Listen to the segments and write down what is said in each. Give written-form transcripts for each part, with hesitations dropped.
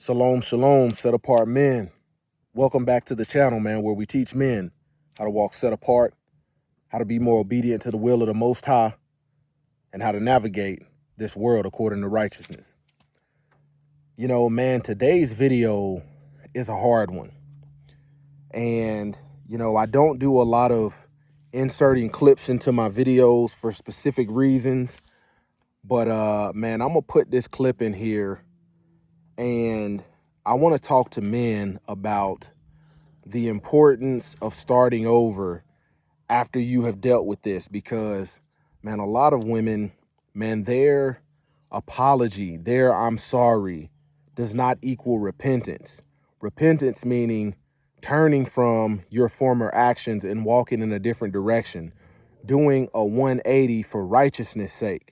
Shalom, shalom, set apart men. Welcome back to the channel, man, where we teach men how to walk set apart, how to be more obedient to the will of the Most High, and how to navigate this world according to righteousness. You know, man, today's video is a hard one. And, you know, I don't do a lot of inserting clips into my videos for specific reasons. But, man, I'm going to put this clip in here. And I want to talk to men about the importance of starting over after you have dealt with this, because, man, a lot of women, man, their apology, their I'm sorry does not equal repentance. Repentance meaning turning from your former actions and walking in a different direction, doing a 180 for righteousness' sake.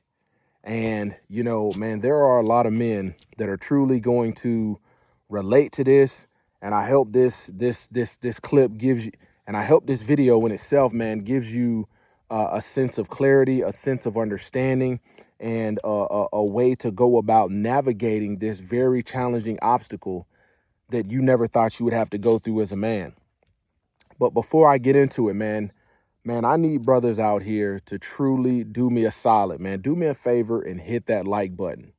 And, you know, man, there are a lot of men that are truly going to relate to this. And I hope this clip gives you, and I hope this video in itself, man, gives you a sense of clarity, a sense of understanding, and a way to go about navigating this very challenging obstacle that you never thought you would have to go through as a man. But before I get into it, man, I need brothers out here to truly do me a solid, man. Do me a favor and hit that like button,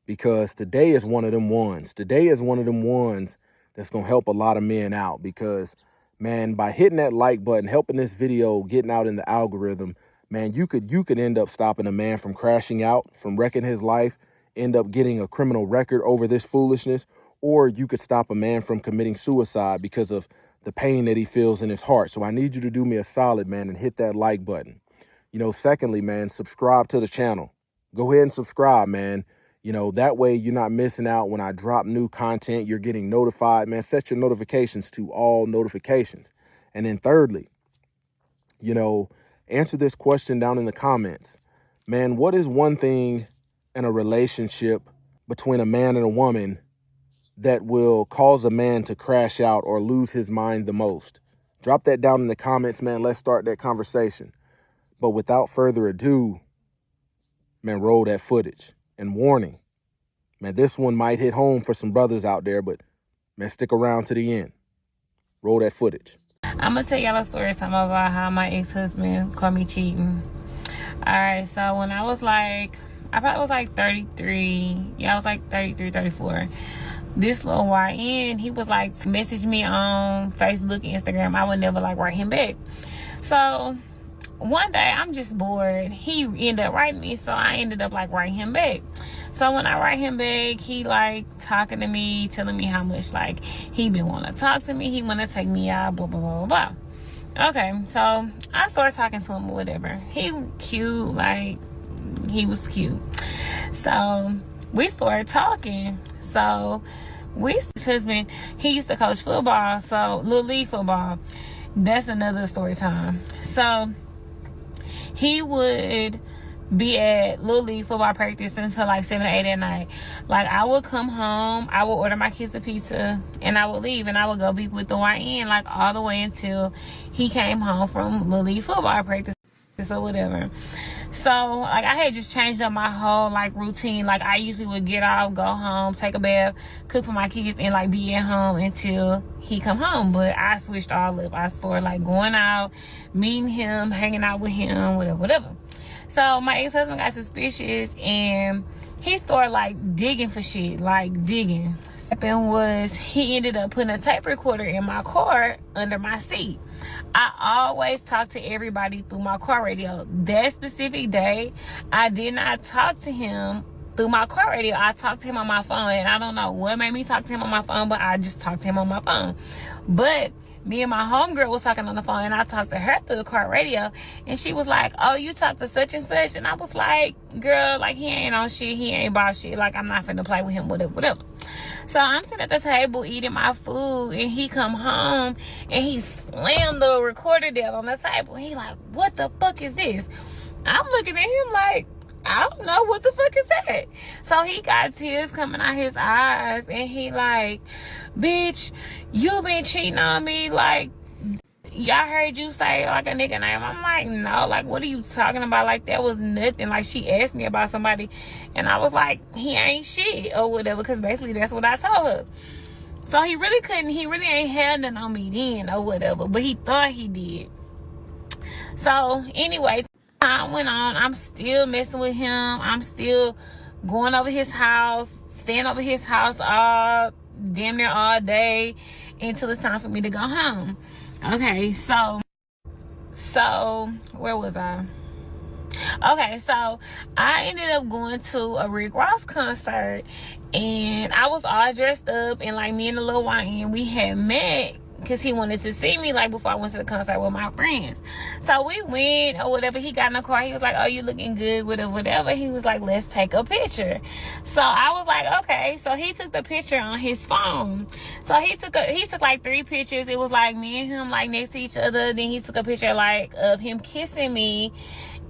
because today is one of them ones. Today is one of them ones that's going to help a lot of men out, because, man, by hitting that like button, helping this video, getting out in the algorithm, man, you could end up stopping a man from crashing out, from wrecking his life, end up getting a criminal record over this foolishness, or you could stop a man from committing suicide because of the pain that he feels in his heart. So I need you to do me a solid, man, and hit that like button. You know, secondly, man, subscribe to the channel. Go ahead and subscribe, man. You know, that way you're not missing out when I drop new content. You're getting notified, man. Set your notifications to all notifications. And then thirdly, you know, answer this question down in the comments. Man, what is one thing in a relationship between a man and a woman that will cause a man to crash out or lose his mind the most? Drop that down in the comments, man. Let's start that conversation. But without further ado, man, roll that footage. And warning, man, this one might hit home for some brothers out there, but, man, stick around to the end. Roll that footage. I'm going to tell y'all a story time about how my ex-husband caught me cheating. All right, so when I was like, I probably was like 33. Yeah, I was like 33, 34. This little YN, he was like, message me on Facebook and Instagram. I would never like write him back. So one day I'm just bored. He ended up writing me, so I ended up like writing him back. So when I write him back, he like talking to me, telling me how much like he been want to talk to me. He want to take me out, blah, blah, blah, blah, blah. Okay, so I started talking to him or whatever. He cute, like he was cute. So we started talking. So his husband, he used to coach football, so little league football. That's another story time. So he would be at little league football practice until like 7 or 8 at night. Like, I would come home, I would order my kids a pizza, and I would leave, and I would go be with the YN like all the way until he came home from little league football practice or whatever. So like, I had just changed up my whole like routine. Like, I usually would get off, go home, take a bath, cook for my kids, and like be at home until he come home. But I switched all up. I started like going out, meeting him, hanging out with him, whatever. So my ex-husband got suspicious, and he started like digging for shit, like digging. What happened was, he ended up putting a tape recorder in my car under my seat. I always talk to everybody through my car radio. That specific day, I did not talk to him through my car radio. I talked to him on my phone, and I don't know what made me talk to him on my phone, but I just talked to him on my phone. But me and my homegirl was talking on the phone, and I talked to her through the car radio, and she was like, oh, you talked to such and such? And I was like, girl, like, he ain't on shit, he ain't about shit, like, I'm not finna play with him, whatever. So I'm sitting at the table eating my food, and he come home, and he slammed the recorder down on the table. He like, what the fuck is this? I'm looking at him like, I don't know, what the fuck is that? So he got tears coming out his eyes, and he like, bitch, you been cheating on me, like, y'all heard you say like a nigga name. I'm like, no, like, what are you talking about? Like, that was nothing. Like, she asked me about somebody, and I was like, he ain't shit or whatever, because basically that's what I told her. So he really ain't had nothing on me then or whatever, but he thought he did. So anyway, time went on. I'm still messing with him. I'm still going over his house, staying over his house damn near all day until it's time for me to go home. Okay, so where was I? Okay, so I ended up going to a Rick Ross concert, and I was all dressed up, and like me and the little YN, we had met because he wanted to see me like before I went to the concert with my friends. So we went or whatever. He got in the car. He was like, oh, you looking good, whatever. He was like, let's take a picture. So I was like, okay. So he took the picture on his phone. So he took like 3 pictures. It was like me and him like next to each other. Then he took a picture like of him kissing me,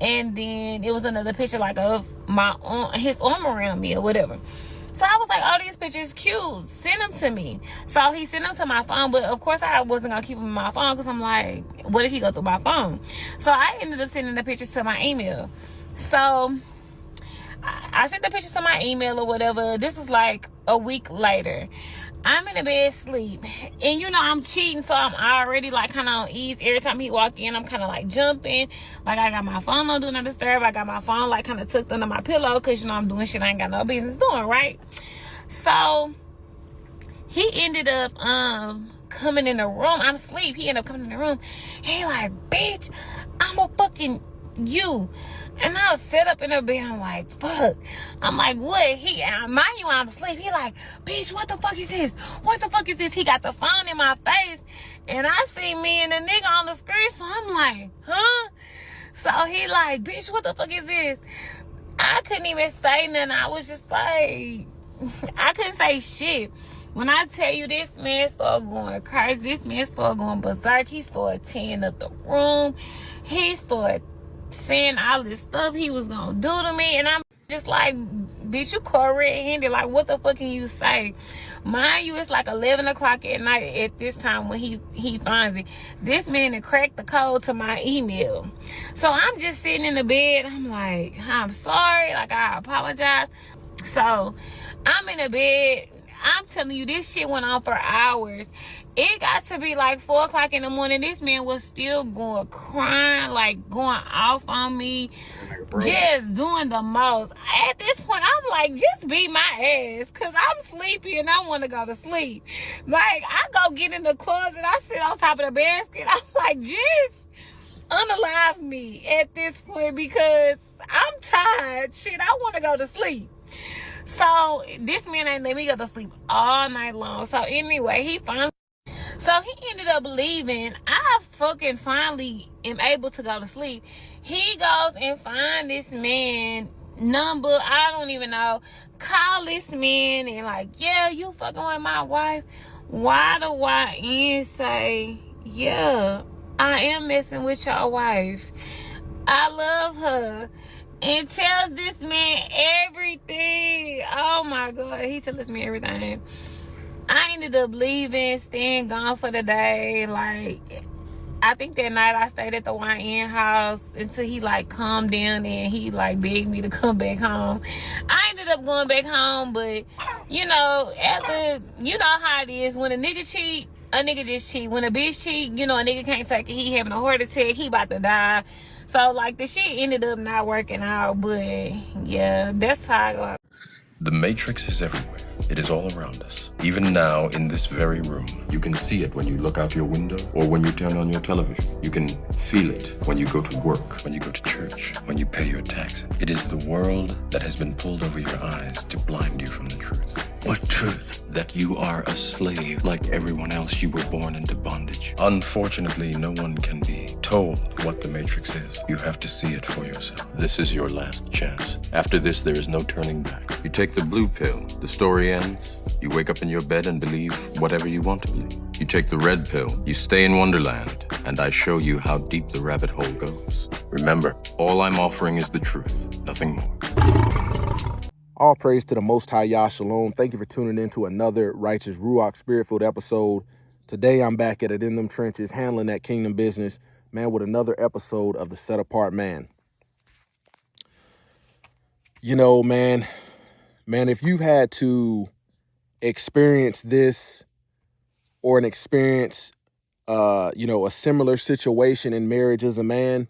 and then it was another picture like of his arm around me or whatever. So I was like, oh, these pictures cute. Send them to me. So he sent them to my phone, but of course I wasn't going to keep them in my phone because I'm like, what if he go through my phone? So I ended up sending the pictures to my email. So I sent the pictures to my email or whatever. This is like a week later. I'm in the bed asleep, and you know I'm cheating, so I'm already like kind of on ease. Every time he walk in, I'm kind of like jumping, like I got my phone on do not disturb. I got my phone like kind of tucked under my pillow because you know I'm doing shit I ain't got no business doing, right? So he ended up coming in the room. I'm asleep. He ended up coming in the room. He like, bitch, I'm a fucking you. And I was set up in the bed. I'm like, fuck. I'm like, what? Mind you, I'm asleep. He like, bitch, what the fuck is this? What the fuck is this? He got the phone in my face. And I see me and the nigga on the screen. So I'm like, huh? So he like, bitch, what the fuck is this? I couldn't even say nothing. I was just like, I couldn't say shit. When I tell you this man started going crazy, this man started going berserk. He started tearing up the room. He started saying all this stuff he was gonna do to me, and I'm just like, bitch, you caught red-handed. Like, what the fuck can you say? Mind you, it's like 11 o'clock at night at this time when he finds it. This man had cracked the code to my email. So I'm just sitting in the bed. I'm like, I'm sorry. Like, I apologize. So I'm in the bed. I'm telling you, this shit went on for hours. It got to be like 4 o'clock in the morning. This man was still crying, like going off on me, just doing the most. At this point, I'm like, just beat my ass, because I'm sleepy and I want to go to sleep. Like, I go get in the closet, I sit on top of the basket. I'm like, just unalive me at this point, because I'm tired. Shit, I want to go to sleep. So this man ain't let me go to sleep all night long. So anyway, he ended up leaving. I fucking finally am able to go to sleep. He goes and find this man number. I don't even know. Call this man and like, yeah, you fucking with my wife. Why the YN say, yeah, I am messing with your wife. I love her. And tells this man everything. Oh my God, he tells me everything. I ended up leaving, staying gone for the day. Like, I think that night I stayed at the YN house until he like calmed down and he like begged me to come back home. I ended up going back home, but you know, you know how it is. When a nigga cheat, a nigga just cheat. When a bitch cheat, you know, a nigga can't take it. He having a heart attack. He about to die. So, like, the shit ended up not working out, but, yeah, that's how I go. The Matrix is everywhere. It is all around us. Even now, in this very room. You can see it when you look out your window or when you turn on your television. You can feel it when you go to work, when you go to church, when you pay your taxes. It is the world that has been pulled over your eyes to blind you from the truth. What truth? That you are a slave. Like everyone else, you were born into bondage. Unfortunately, no one can be told what the Matrix is. You have to see it for yourself. This is your last chance. After this, there is no turning back. You take the blue pill. The story ends. You wake up in your bed and believe whatever you want to believe. You take the red pill. You stay in Wonderland, and I show you how deep the rabbit hole goes. Remember, all I'm offering is the truth, nothing more. All praise to the Most High Yah Shalom. Thank you for tuning in to another Righteous Ruach Spirit-filled episode. Today, I'm back at it in them trenches, handling that kingdom business, man, with another episode of The Set Apart Man. You know, man, if you've had to experience this or an experience, a similar situation in marriage as a man,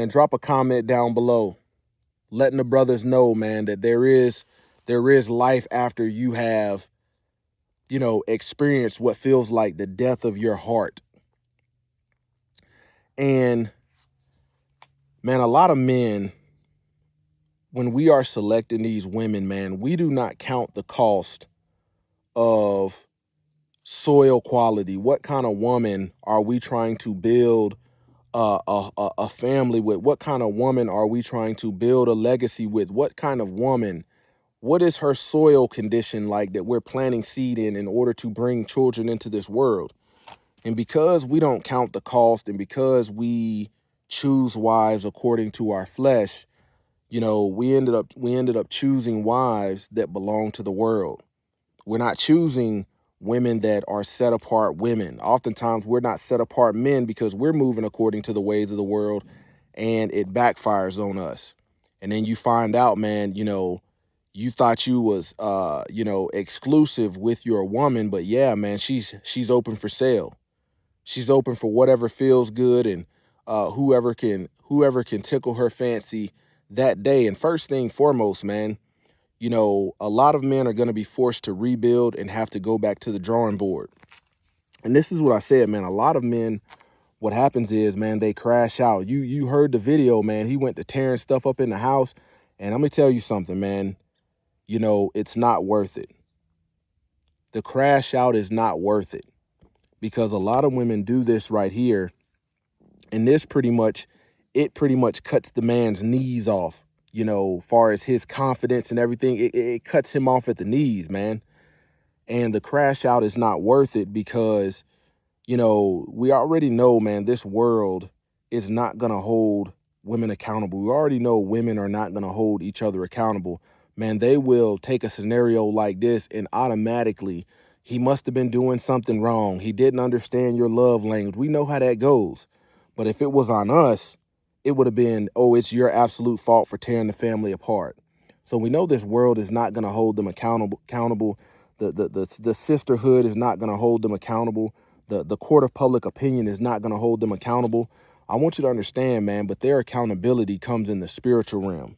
drop a comment down below, letting the brothers know, man, that there is life after you have, experienced what feels like the death of your heart. And man, a lot of men, when we are selecting these women, man, we do not count the cost of soil quality. What kind of woman are we trying to build a family with? What kind of woman are we trying to build a legacy with? What kind of woman? What is her soil condition like that we're planting seed in order to bring children into this world? And because we don't count the cost, and because we choose wives according to our flesh, we ended up choosing wives that belong to the world. We're not choosing women that are set apart women. Oftentimes we're not set apart men because we're moving according to the ways of the world, and it backfires on us. And then you find out, man, you thought you was exclusive with your woman, but yeah, man, she's open for sale. She's open for whatever feels good, and whoever can tickle her fancy that day. And first thing foremost, man, a lot of men are going to be forced to rebuild and have to go back to the drawing board. And this is what I said, man. A lot of men, what happens is, man, they crash out. You heard the video, man. He went to tearing stuff up in the house. And let me tell you something, man. It's not worth it. The crash out is not worth it, because a lot of women do this right here. And this pretty much cuts the man's knees off, far as his confidence and everything. It cuts him off at the knees, man. And the crash out is not worth it because, we already know, man, this world is not going to hold women accountable. We already know women are not going to hold each other accountable. Man, they will take a scenario like this and automatically, he must have been doing something wrong. He didn't understand your love language. We know how that goes. But if it was on us, it would have been, oh, it's your absolute fault for tearing the family apart. So we know this world is not going to hold them accountable. The sisterhood is not going to hold them accountable. The court of public opinion is not going to hold them accountable. I want you to understand, man, but their accountability comes in the spiritual realm.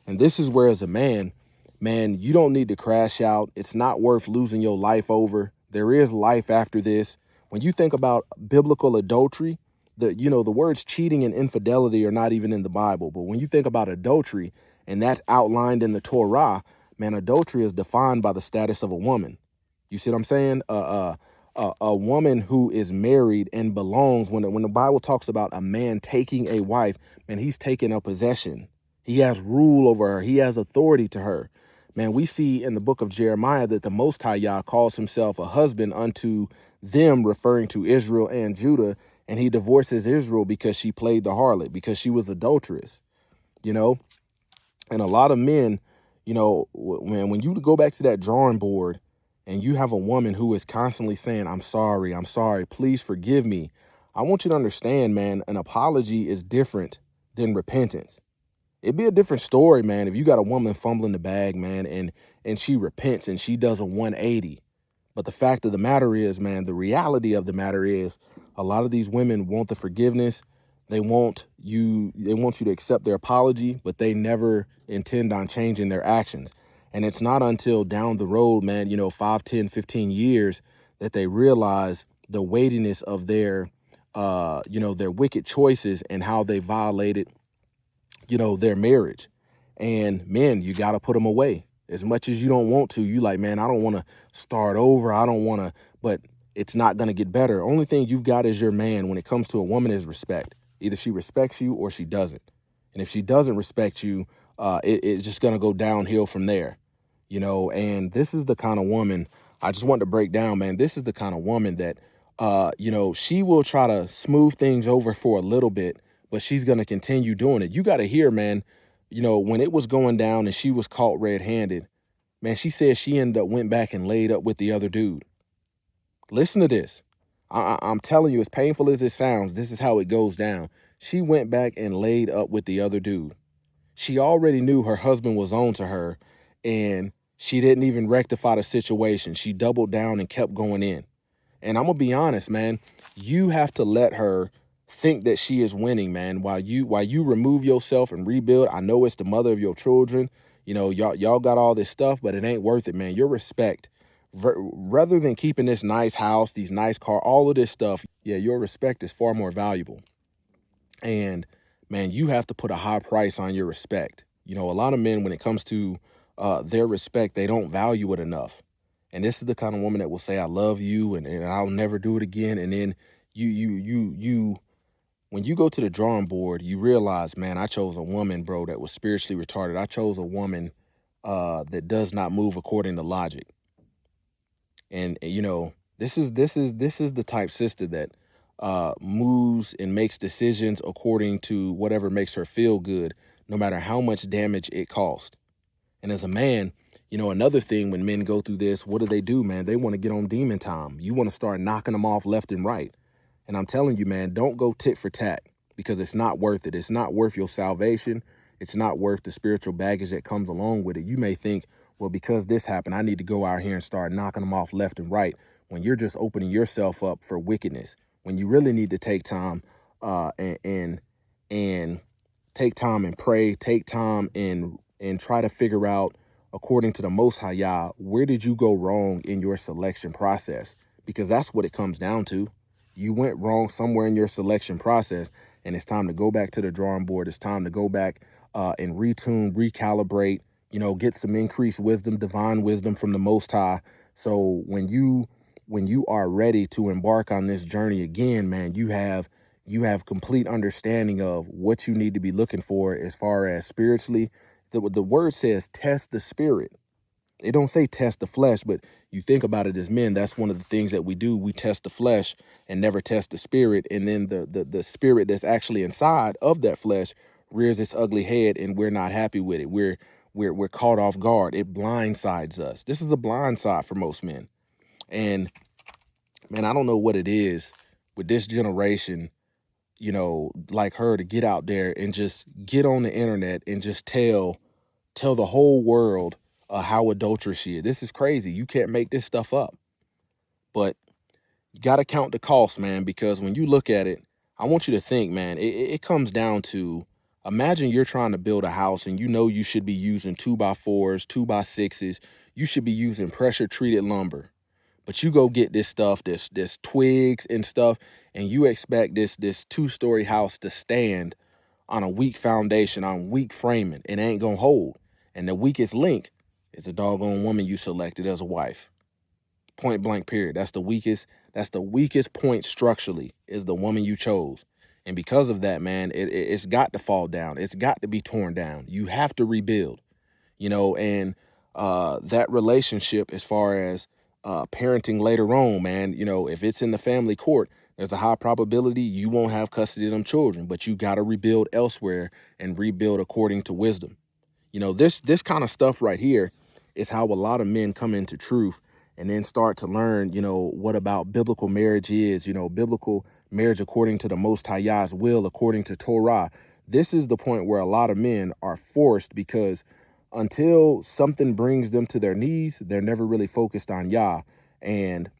And this is where, as a man, you don't need to crash out. It's not worth losing your life over. There is life after this. When you think about biblical adultery, the words cheating and infidelity are not even in the Bible. But when you think about adultery, and that's outlined in the Torah, man, adultery is defined by the status of a woman. You see what I'm saying? A woman who is married and belongs, when the Bible talks about a man taking a wife, man, he's taking a possession. He has rule over her. He has authority to her. Man, we see in the book of Jeremiah that the Most High Yah calls himself a husband unto them, referring to Israel and Judah, and he divorces Israel because she played the harlot, because she was adulterous, And a lot of men, man, when you go back to that drawing board and you have a woman who is constantly saying, I'm sorry, please forgive me. I want you to understand, man, an apology is different than repentance. It'd be a different story, man, if you got a woman fumbling the bag, man, and she repents and she does a 180. But the fact of the matter is, man, the reality of the matter is, a lot of these women want the forgiveness. They want you to accept their apology, but they never intend on changing their actions. And it's not until down the road, man, 5, 10, 15 years that they realize the weightiness of their wicked choices and how they violated, their marriage. And men, you got to put them away. As much as you don't want to, you like, man, I don't want to start over. I don't want to, but it's not going to get better. Only thing you've got as your man when it comes to a woman is respect. Either she respects you or she doesn't. And if she doesn't respect you, it's just going to go downhill from there, and this is the kind of woman I just want to break down, man. This is the kind of woman that, she will try to smooth things over for a little bit, but she's going to continue doing it. You got to hear, man, when it was going down and she was caught red-handed, man, she said she went back and laid up with the other dude. Listen to this. I'm telling you, as painful as it sounds, this is how it goes down. She went back and laid up with the other dude. She already knew her husband was on to her, and she didn't even rectify the situation. She doubled down and kept going in. And I'm gonna be honest, man, you have to let her think that she is winning, man. While you remove yourself and rebuild. I know it's the mother of your children. You know, y'all got all this stuff, but it ain't worth it, man. Your respect, rather than keeping this nice house, these nice car, all of this stuff, yeah, your respect is far more valuable. And man, you have to put a high price on your respect. You know, a lot of men, when it comes to their respect, they don't value it enough. And this is the kind of woman that will say, I love you, and I'll never do it again. And then you, when you go to the drawing board, you realize, man, I chose a woman, bro, that was spiritually retarded. I chose a woman that does not move according to logic. And you know, this is the type sister that moves and makes decisions according to whatever makes her feel good, no matter how much damage it costs. And as a man, you know, another thing, when men go through this, what do, man? They want to get on demon time. You want to start knocking them off left and right. And I'm telling you, man, don't go tit for tat, because it's not worth it. It's not worth your salvation. It's not worth the spiritual baggage that comes along with it. You may think, well, because this happened, I need to go out here and start knocking them off left and right, when you're just opening yourself up for wickedness. When you really need to take time and take time and pray, take time and try to figure out, according to the Most High Yah, where did you go wrong in your selection process? Because that's what it comes down to. You went wrong somewhere in your selection process, and it's time to go back to the drawing board. It's time to go back and retune, recalibrate, you know, get some increased wisdom, divine wisdom from the Most High. So when you are ready to embark on this journey again, man, you have complete understanding of what you need to be looking for as far as spiritually. The word says test the spirit. It don't say test the flesh, but you think about it, as men, that's one of the things that we do. We test the flesh and never test the spirit. And then the spirit that's actually inside of that flesh rears its ugly head, and we're not happy with it. We're caught off guard. It blindsides us. This is a blind side for most men. And man, I don't know what it is with this generation, you know, like her, to get out there and just get on the internet and just tell the whole world how adulterous she is. This is crazy. You can't make this stuff up. But you got to count the cost, man, because when you look at it, I want you to think, man, it comes down to, imagine you're trying to build a house, and you know you should be using 2x4s, 2x6s. You should be using pressure treated lumber. But you go get this stuff, this twigs and stuff, and you expect this 2-story house to stand on a weak foundation, on weak framing. It ain't gonna hold. And the weakest link is the doggone woman you selected as a wife. Point blank, period. That's the weakest point structurally, is the woman you chose. And because of that, man, it's got to fall down. It's got to be torn down. You have to rebuild, you know. And that relationship, as far as parenting later on, man, you know, if it's in the family court, there's a high probability you won't have custody of them children, but you got to rebuild elsewhere and rebuild according to wisdom. You know, this kind of stuff right here is how a lot of men come into truth and then start to learn, you know, what about biblical marriage is, you know, biblical marriage according to the Most High Yah's will, according to Torah. This is the point where a lot of men are forced, because until something brings them to their knees, they're never really focused on Yah. And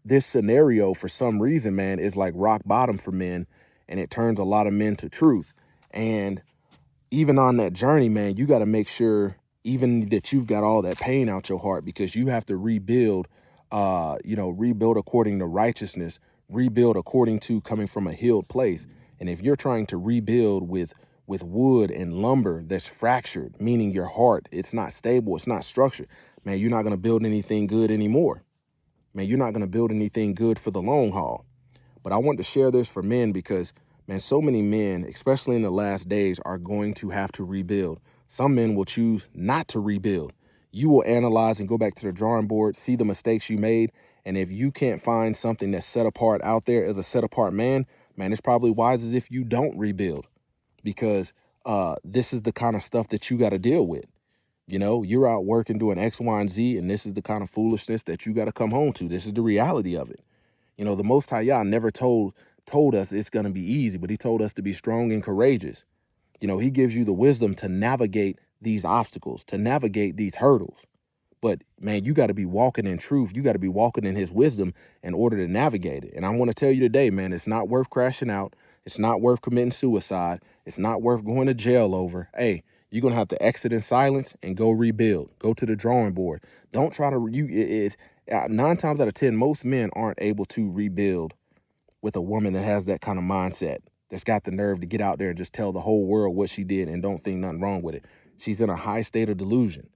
this scenario, for some reason, man, is like rock bottom for men, and it turns a lot of men to truth. And even on that journey, man, you got to make sure even that you've got all that pain out your heart, because you have to rebuild, you know, rebuild according to righteousness, rebuild according to coming from a healed place. And if you're trying to rebuild with wood and lumber that's fractured, meaning your heart, it's not stable, it's not structured, man, you're not going to build anything good anymore. Man, you're not going to build anything good for the long haul. But I want to share this for men because, man, so many men, especially in the last days, are going to have to rebuild. Some men will choose not to rebuild. You will analyze and go back to the drawing board, see the mistakes you made. And if you can't find something that's set apart out there as a set apart man, it's probably wise as if you don't rebuild, because this is the kind of stuff that you got to deal with. You know, you're out working doing X, Y, and Z, and this is the kind of foolishness that you got to come home to. This is the reality of it. You know, the Most High Yah never told us it's going to be easy, but he told us to be strong and courageous. You know, he gives you the wisdom to navigate these obstacles, to navigate these hurdles. But man, you got to be walking in truth. You got to be walking in his wisdom in order to navigate it. And I want to tell you today, man, it's not worth crashing out. It's not worth committing suicide. It's not worth going to jail over. Hey, you're going to have to exit in silence and go rebuild. Go to the drawing board. Don't try to, 9 times out of 10, most men aren't able to rebuild with a woman that has that kind of mindset, that's got the nerve to get out there and just tell the whole world what she did and don't think nothing wrong with it. She's in a high state of delusion.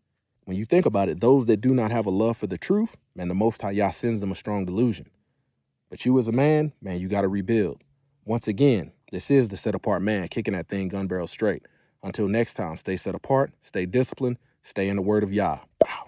When you think about it, those that do not have a love for the truth, man, the Most High Yah sends them a strong delusion. But you as a man, man, you got to rebuild. Once again, this is the Set Apart Man, kicking that thing gun barrel straight. Until next time, stay set apart, stay disciplined, stay in the word of Yah. Bow.